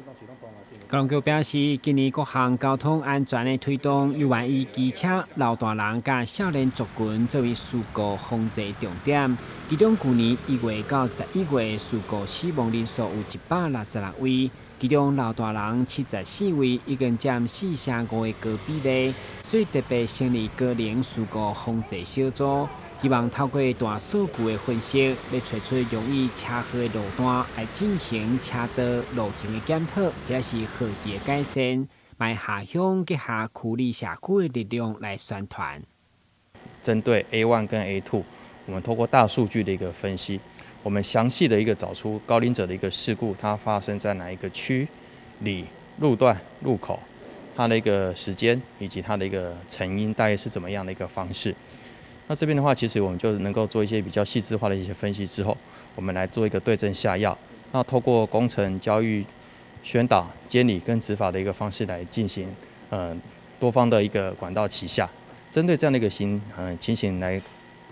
高雄局表示，今年各项交通安全的推动，有关以机车、老大人甲少年族群作为事故防治重点。其中，去年1月到11月事故死亡人数有166位，其中老大人74位，已经占4/5的高比例。所以特别成立高龄事故防治小组。希望透过大数据的分析，要找出容易车祸的路段，来进行车道路型的检讨，或是号志的改善，卖下乡结合区里社区的力量来宣传。针对 A1 跟 A2， 我们透过大数据的一个分析，我们详细的一个找出高龄者的一个事故，它发生在哪一个区、里、路段、路口，它的一个时间以及它的一个成因大概是怎么样的一个方式。那这边的话，其实我们就能够做一些比较细致化的一些分析之后，我们来做一个对症下药。那透过工程、教育、宣导、监理跟执法的一个方式来进行，多方的一个管道齐下，针对这样的一个情形来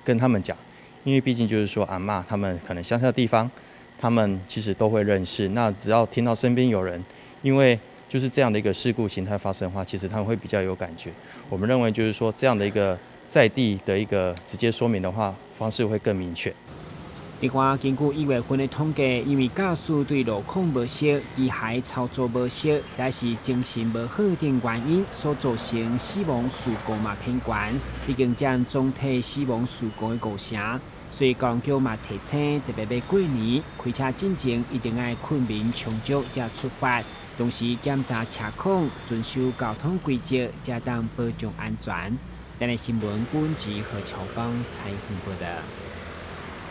跟他们讲，因为毕竟就是说阿嬷他们可能乡下的地方，他们其实都会认识。那只要听到身边有人因为就是这样的一个事故形态发生的话，其实他们会比较有感觉。我们认为就是说这样的一个在地的一个直接说明的话，方式会更明确。另外，根据1月份的统计，因为驾驶对路况无熟、机械操作无熟，也是精神无好等原因所造成死亡事故嘛偏悬，已经占总体死亡事故的50%。所以高雄局嘛提醒，特别要过年开车进前，一定要困眠充足才出发，同时检查车况，遵守交通规则，才当保障安全。今日新闻，本集何乔邦采访报道。